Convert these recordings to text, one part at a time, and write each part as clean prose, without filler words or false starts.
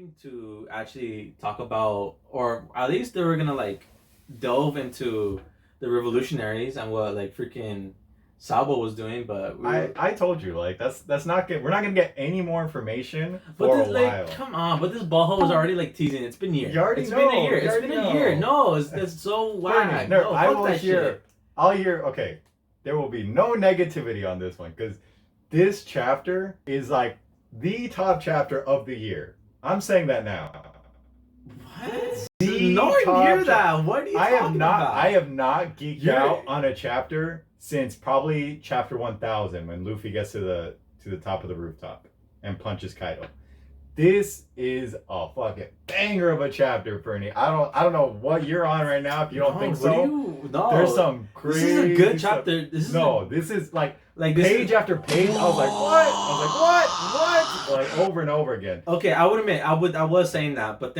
hoping to actually talk about, or at least they were gonna like delve into the revolutionaries and what like freaking Sabo was doing, but I told you, like, that's not good. We're not gonna get any more information but for this, a like, while. come on, but this ballhole was already like teasing. It's been a year. You already It's know. been a year. You It's already been a know. year. No, it's so whack. No, I fuck will that hear. shit. I'll hear. Okay, there will be no negativity on this one because this chapter is like the top chapter of the year. I'm saying that now. What? The No one top hear that. What are you talking about? I have not geeked You're- out on a chapter since probably chapter 1000 when Luffy gets to the top of the rooftop and punches Kaido. This is a fucking banger of a chapter, Fernie. I don't know what you're on right now if you don't think so. No, There's some crazy. This is a good stuff. chapter. This is like this page after page. I was like, what? I was like, what? Like over and over again. Okay, I would admit, I was saying that, but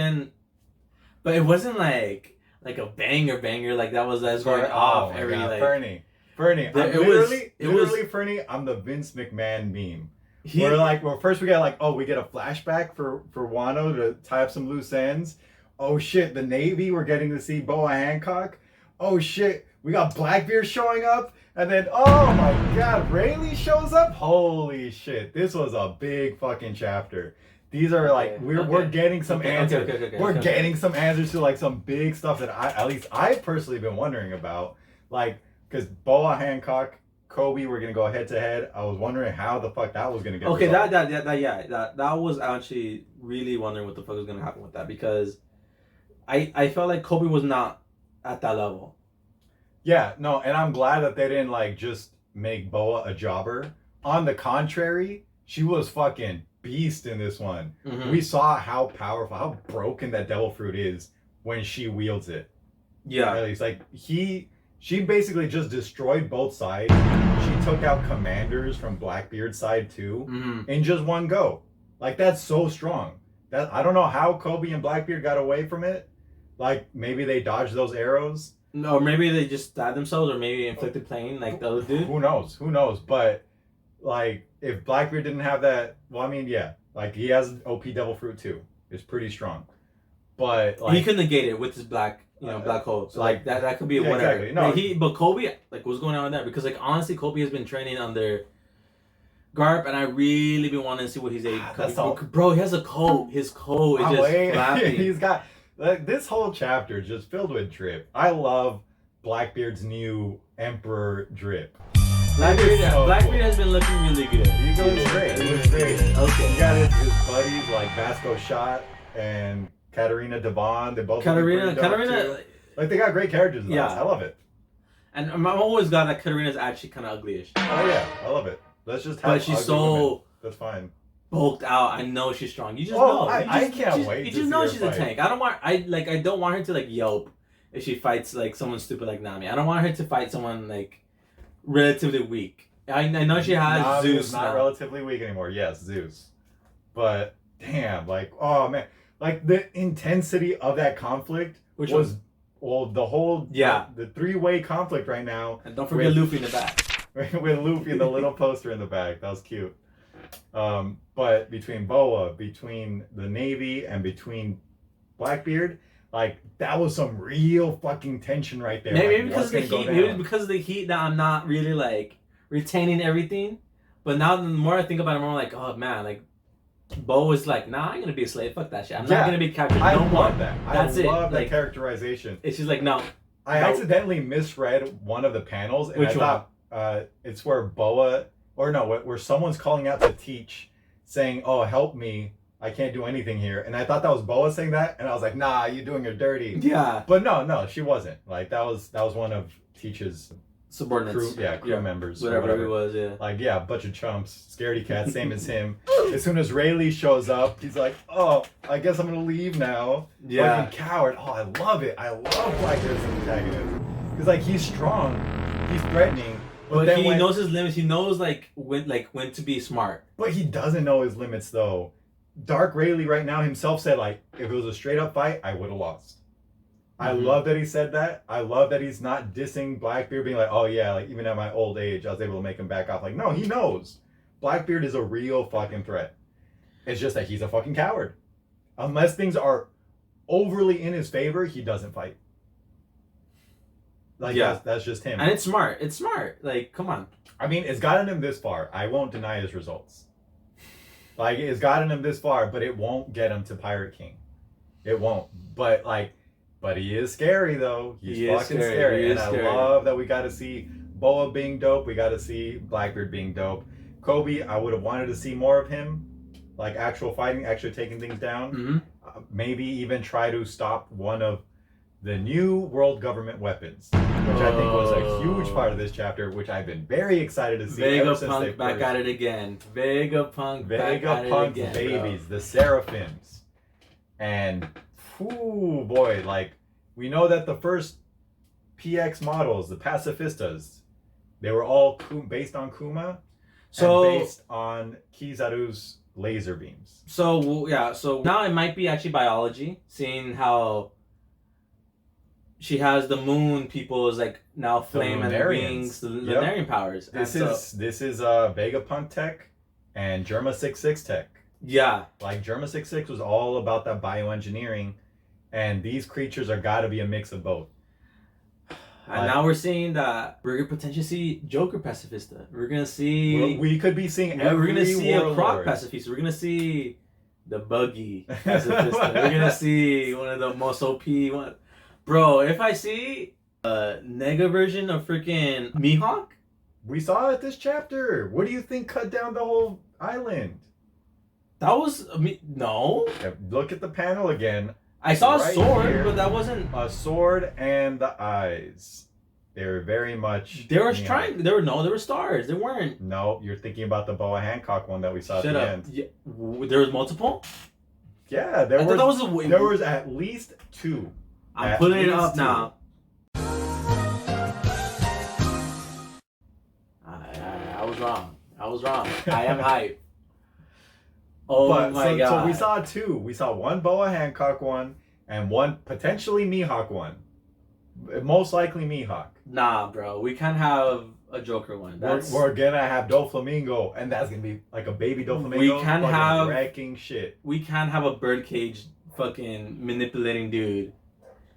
it wasn't like a banger like that was going off every God, like. Fernie, Fernie, I'm the Vince McMahon meme. We're like, well, first we get we get a flashback for Wano to tie up some loose ends. Oh shit, the Navy, we're getting to see Boa Hancock. Oh shit, we got Blackbeard showing up. And then, oh my god, Rayleigh shows up? Holy shit, this was a big fucking chapter. These are we're getting some answers. We're getting some answers to like some big stuff that I've personally been wondering about. Like, because Boa Hancock, Kobe were gonna go head to head. I was wondering how the fuck that was gonna get resolved. That was actually really wondering what the fuck was gonna happen with that, because I felt like Kobe was not at that level. Yeah, no, and I'm glad that they didn't like just make Boa a jobber. On the contrary, she was fucking beast in this one. Mm-hmm. We saw how powerful, how broken that devil fruit is when she wields it. Yeah. At least she basically just destroyed both sides. She took out commanders from Blackbeard's side too, in just one go. Like, that's so strong. That I don't know how Kobe and Blackbeard got away from it. Like, maybe they dodged those arrows. No, or maybe they just stabbed themselves, or maybe inflicted pain like the other dude. Who knows? But like, if Blackbeard didn't have that, well, I mean, yeah, like he has OP Devil Fruit too. It's pretty strong. But like, he could negate it with his black hole. So like that could be whatever. Exactly. No, but Kobe, like, what's going on with that? Because like, honestly, Kobe has been training under Garp, and I really been wanting to see what he's able. Bro, he has a coat. His coat is just flapping. He's got this whole chapter just filled with drip. I love Blackbeard's new Emperor drip. Blackbeard has been looking really good. He looks great. He looks great. Okay. He got his buddies like Vasco Shot and Katarina Devon. They both Katarina, like, they got great characters. Yeah, I love it. And I'm always glad that Katarina's actually kind of uglyish. Oh yeah, I love it. Let's just have. But she's so women. That's fine. Bulked out. I know she's strong. You just know. I can't wait. You just know she's a tank. I don't want her to like yelp if she fights like someone stupid like Nami. I don't want her to fight someone like relatively weak. I know she has Nami Zeus. Is not relatively weak anymore. Yes, Zeus. But damn, like, oh man, like the intensity of that conflict was the whole the three-way conflict right now. And don't forget Luffy in the back. With Luffy and the little poster in the back. That was cute. But between Boa, between the Navy, and between Blackbeard, like, that was some real fucking tension right there. Maybe because of the heat. Maybe because of the heat that I'm not really like retaining everything. But now the more I think about it, I'm more like, oh man, like Bo is like, nah, I'm gonna be a slave. Fuck that shit. I'm not gonna be captured. I love that. That's I love that characterization. It's just like, no. I accidentally misread one of the panels, and Which I thought it's where Boa, or no, where someone's calling out to Teach, saying, "Oh, help me. I can't do anything here." And I thought that was Boa saying that, and I was like, "Nah, you're doing her dirty." Yeah. But no, she wasn't. Like, that was one of Teach's subordinates, crew members, whatever it was. Yeah, like, a bunch of chumps, scaredy cats, same as him. As soon as Rayleigh shows up, he's like, "Oh, I guess I'm gonna leave now." Yeah, fucking coward. Oh, I love it. I love Blackbeard as an antagonist because, like, he's strong, he's threatening, but then he knows his limits. He knows when to be smart. But he doesn't know his limits though. Dark Rayleigh right now himself said, like, if it was a straight up fight, I would have lost. I love that he said that. I love that he's not dissing Blackbeard, being like, oh yeah, like, even at my old age, I was able to make him back off. Like, no, he knows. Blackbeard is a real fucking threat. It's just that he's a fucking coward. Unless things are overly in his favor, he doesn't fight. Like, that's just him. And it's smart. It's smart. Like, come on. I mean, it's gotten him this far. I won't deny his results. Like, it's gotten him this far, but it won't get him to Pirate King. It won't. But he is scary, though. He's fucking scary. And I love that we got to see Boa being dope. We got to see Blackbeard being dope. Kobe, I would have wanted to see more of him. Like, actual fighting, actually taking things down. Mm-hmm. Maybe even try to stop one of the new world government weapons, which I think was a huge part of this chapter, which I've been very excited to see. Vegapunk back at it again. Vegapunk back at it again, babies, bro. The Seraphims. And, ooh, boy, like, we know that the first PX models, the Pacifistas, they were all based on Kuma, and based on Kizaru's laser beams. So now it might be actually biology, seeing how she has the moon people's like now flame and wings, the Lunarian powers. This is Vegapunk tech and Germa 66 tech. Yeah. Like Germa 66 was all about that bioengineering, and these creatures are gotta be a mix of both. And now we're seeing that we're gonna potentially see Joker Pacifista. We're gonna see we could be seeing we're gonna see a Croc Pacifista. We're gonna see the Buggy Pacifista. We're gonna see one of the most OP one. Bro, if I see a Nega version of freaking Mihawk, we saw it this chapter. What do you think cut down the whole island? That was no. Yeah, look at the panel again. I saw a sword, but that wasn't a sword, and the eyes. They were very much. They were trying. There were stars. They weren't. No, you're thinking about the Boa Hancock one that we saw at the end. Yeah, there was multiple. Yeah, there was at least two. I'm putting it up now. I was wrong. I am hype. Oh my god. So we saw two. We saw one Boa Hancock one and one potentially Mihawk one. Most likely Mihawk. Nah, bro. We can't have a Joker one. We're gonna have Doflamingo, and that's gonna be like a baby Doflamingo. We can't have wrecking shit. We can't have a birdcage fucking manipulating dude.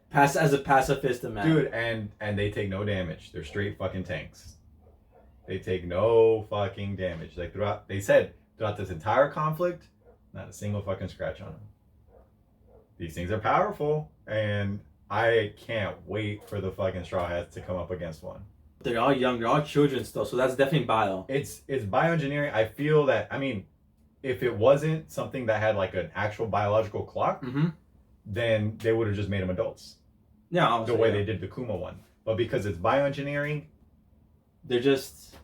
Pass as a pacifista, man. Dude, and they take no damage. They're straight fucking tanks. They take no fucking damage. Like throughout this entire conflict, not a single fucking scratch on them. These things are powerful, and I can't wait for the fucking Straw Hats to come up against one. They're all young, they're all children still, so that's definitely bio. It's bioengineering. I feel that, I mean, if it wasn't something that had like an actual biological clock, then they would have just made them adults. Yeah, the way they did the Kuma one. But because it's bioengineering, they're just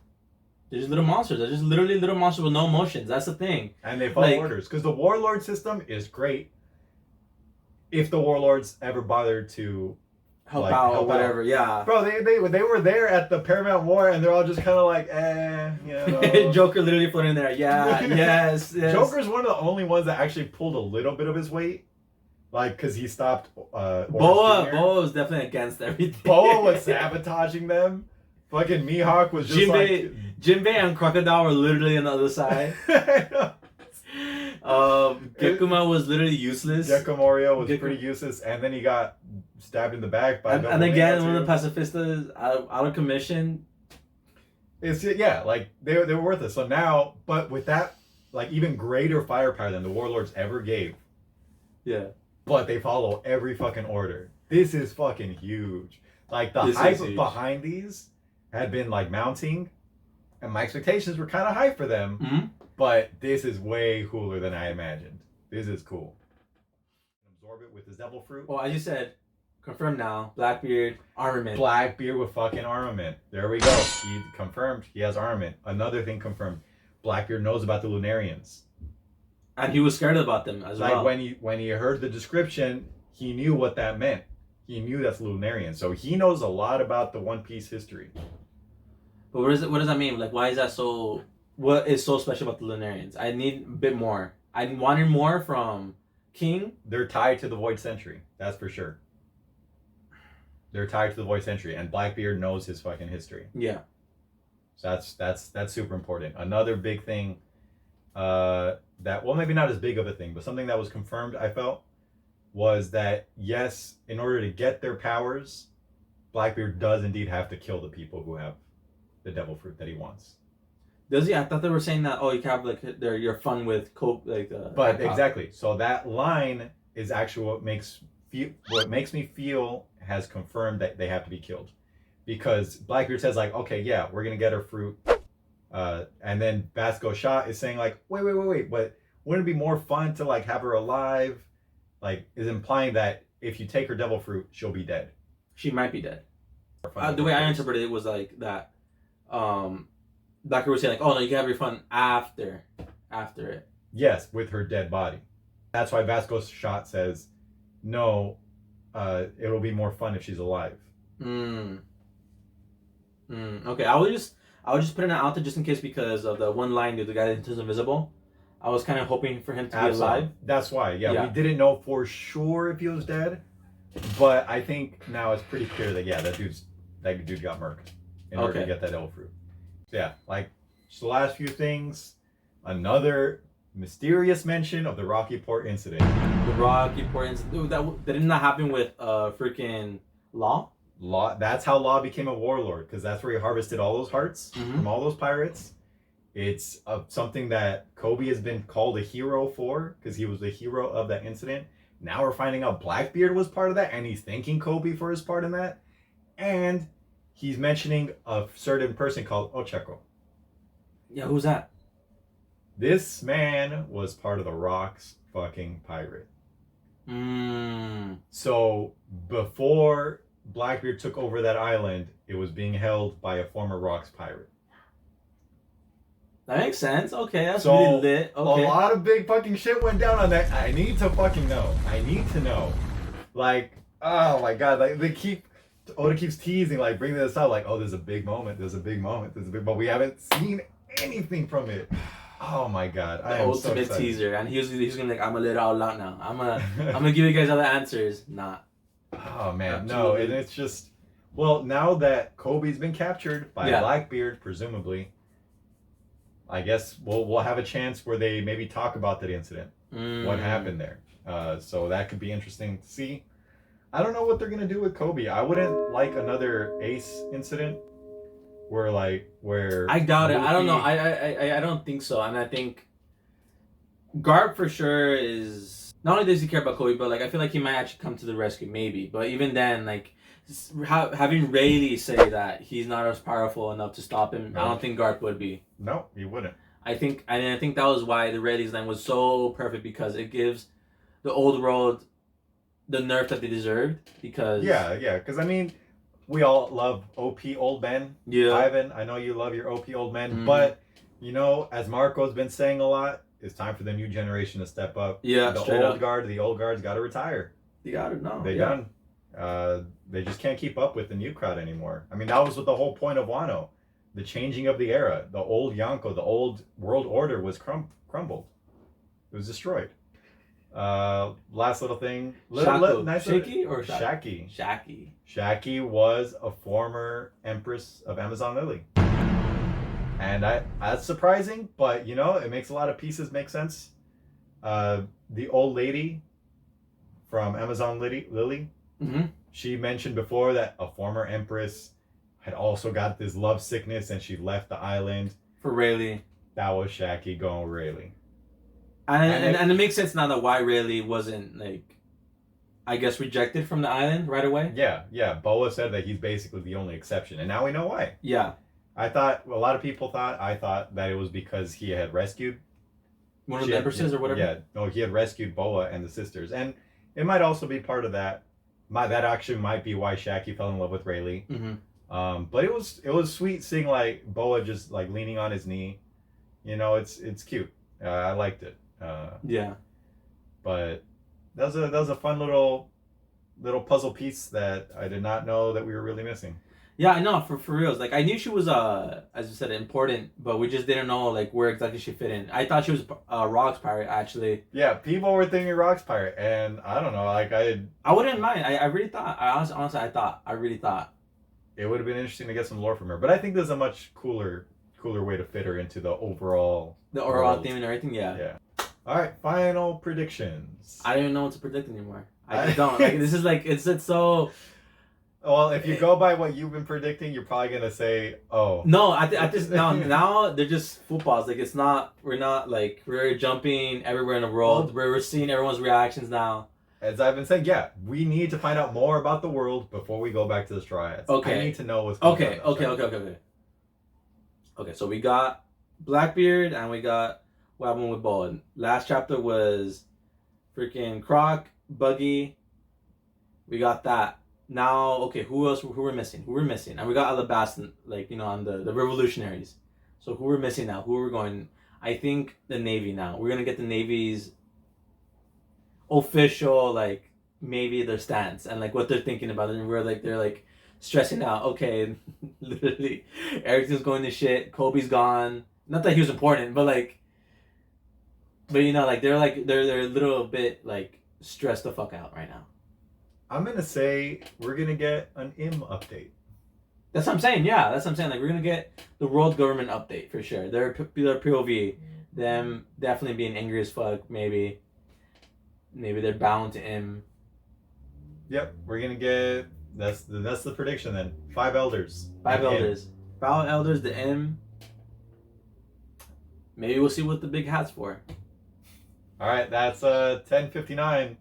little monsters. They're just literally little monsters with no emotions. That's the thing. And they follow orders. Because the warlord system is great if the warlords ever bothered to help out or whatever. Yeah. Bro, they were there at the Paramount War, and they're all just kind of like, you know. Joker literally floating there. Yeah, yes. Joker's one of the only ones that actually pulled a little bit of his weight. Like, because he stopped Boa was definitely against everything. Boa was sabotaging them. Fucking Mihawk was just Jinbei and Crocodile were literally on the other side. Gekuma was literally useless. Gekomorio was pretty useless, and then he got stabbed in the back by and again, one of the pacifistas out of commission. It's like they were worthless. So now, but with that, like even greater firepower than the warlords ever gave. Yeah. But they follow every fucking order. This is fucking huge. Like the hype behind these had been like mounting, and my expectations were kind of high for them. Mm-hmm. But this is way cooler than I imagined. This is cool. Absorb it with his devil fruit. Well, as you said, confirmed now. Blackbeard armament. Blackbeard with fucking armament. There we go. He confirmed he has armament. Another thing confirmed. Blackbeard knows about the Lunarians. And he was scared about them as well. Like when he heard the description, he knew what that meant. He knew that's Lunarian. So he knows a lot about the One Piece history. But what does that mean? Like, why is that so? What is so special about the Lunarians? I need a bit more. I wanted more from King. They're tied to the Void Century. That's for sure. They're tied to the Void Century, and Blackbeard knows his fucking history. Yeah. So that's super important. Another big thing that, well, maybe not as big of a thing, but something that was confirmed, I felt, was that yes, in order to get their powers, Blackbeard does indeed have to kill the people who have the devil fruit that he wants. Does he? I thought they were saying that. Oh, you can have like your fun with cope like. But Hancock. exactly. So that line is actually what makes me feel has confirmed that they have to be killed, because Blackbeard says like, okay, yeah, we're gonna get her fruit, and then Vasco Shot is saying like, wait, but wouldn't it be more fun to like have her alive? Like, is implying that if you take her devil fruit, she'll be dead. She might be dead. The way I interpreted it was like that. Blackbeard was saying like, oh no, you can have your fun after it. Yes, with her dead body. That's why Vasco Shot says, no, it'll be more fun if she's alive. Okay, I was just putting it out there just in case, because of the one line, the guy that turns invisible. I was kind of hoping for him to be alive. That's why, yeah, we didn't know for sure if he was dead, but I think now it's pretty clear that that dude got murked in order to get that devil fruit. So yeah, like, so the last few things, another mysterious mention of the Rocky Port incident. The Rocky Port incident, that did not happen with freaking Law. That's how Law became a warlord, because that's where he harvested all those hearts from all those pirates. It's something that Kobe has been called a hero for, because he was the hero of that incident. Now we're finding out Blackbeard was part of that, and he's thanking Kobe for his part in that. And he's mentioning a certain person called Ochako. Yeah, who's that? This man was part of the Rock's fucking pirate. So before Blackbeard took over that island, it was being held by a former Rock's pirate. That makes sense. Okay, that's so really lit. Okay. A lot of big fucking shit went down on that. I need to fucking know. I need to know. Like, oh my god, like Oda keeps teasing, like bringing this up, like, oh, there's a big moment, but we haven't seen anything from it. Oh my god, I am ultimate so teaser, and he's gonna like, I'm gonna let it all out now. I'm gonna give you guys all the answers. Not. Oh man, no, and it's just, well, now that Kobe's been captured by Blackbeard, presumably, I guess we'll have a chance where they maybe talk about that incident, what happened there. So that could be interesting to see. I don't know what they're gonna do with Kobe. I wouldn't like another Ace incident where I doubt it. I don't know. I don't think so. And I think Garp for sure is, not only does he care about Kobe, but like I feel like he might actually come to the rescue, maybe. But even then, like having Rayleigh say that he's not as powerful enough to stop him, I don't think Garp would be. No, he wouldn't. I think that was why the Rayleigh's line was so perfect, because it gives the old world the nerf that they deserved. Because because I mean, we all love OP old men. Yeah, Ivan, I know you love your OP old men, but you know, as Marco's been saying a lot, it's time for the new generation to step up. Yeah, the old guard's got to retire. They got to know. They're done. They just can't keep up with the new crowd anymore. I mean, that was what the whole point of Wano, the changing of the era. The old Yonko, the old world order was crumbled. It was destroyed. Last little thing. Shaki or Shaki? Shaki. Shaki was a former empress of Amazon Lily. And that's surprising, but you know, it makes a lot of pieces make sense. The old lady from Amazon Lily, she mentioned before that a former empress had also got this love sickness and she left the island. For Rayleigh. That was Shaki going with Rayleigh. And it makes sense now that why Rayleigh wasn't, like, I guess, rejected from the island right away. Yeah. Boa said that he's basically the only exception, and now we know why. Yeah. I thought that it was because he had rescued one of the empresses or whatever. Yeah, no, he had rescued Boa and the sisters, and it might also be part of that. That actually might be why Shaki fell in love with Rayleigh. But it was sweet seeing like Boa just like leaning on his knee. You know, it's cute. I liked it. But that was a fun little puzzle piece that I did not know that we were really missing. Yeah, I know, for reals. Like, I knew she was, as you said, important, but we just didn't know, like, where exactly she fit in. I thought she was a Rocks pirate, actually. Yeah, people were thinking Rocks pirate, and I don't know, like, I wouldn't mind. I really thought, I really thought. It would have been interesting to get some lore from her, but I think there's a much cooler cooler way to fit her into the overall overall theme and everything. Yeah. Yeah. All right, final predictions. I don't even know what to predict anymore. I just don't. Like, this is like it's so. Well, if you go by what you've been predicting, you're probably gonna say, "Oh." No, I just now they're just footballs. Like it's not. We're not like we're jumping everywhere in the world. We're seeing everyone's reactions now. As I've been saying, yeah, we need to find out more about the world before we go back to the Straw Hats. Okay. I need to know what's going on. Okay. Okay, so we got Blackbeard and we got what happened with Bowen. Last chapter was freaking Croc, Buggy. We got that. Now, okay, who else? Who we're missing? Who we're missing? And we got Alabastin, like, you know, on the revolutionaries. So who we're missing now? Who we're going? I think the Navy now. We're gonna get the Navy's official, like, maybe their stance and like what they're thinking about it. And we're like, they're like stressing out. Okay, literally, everything's going to shit. Kobe's gone. Not that he was important, but like, but you know, like they're a little bit like stressed the fuck out right now. I'm gonna say we're gonna get an update. That's what I'm saying. Yeah, that's what I'm saying. Like we're gonna get the world government update for sure. Their POV, them definitely being angry as fuck. Maybe they're bound to him. Yep, we're gonna get that's the prediction then. 5 elders. 5 elders. 5 elders. The M. Maybe we'll see what the big hat's for. All right, that's 10:59.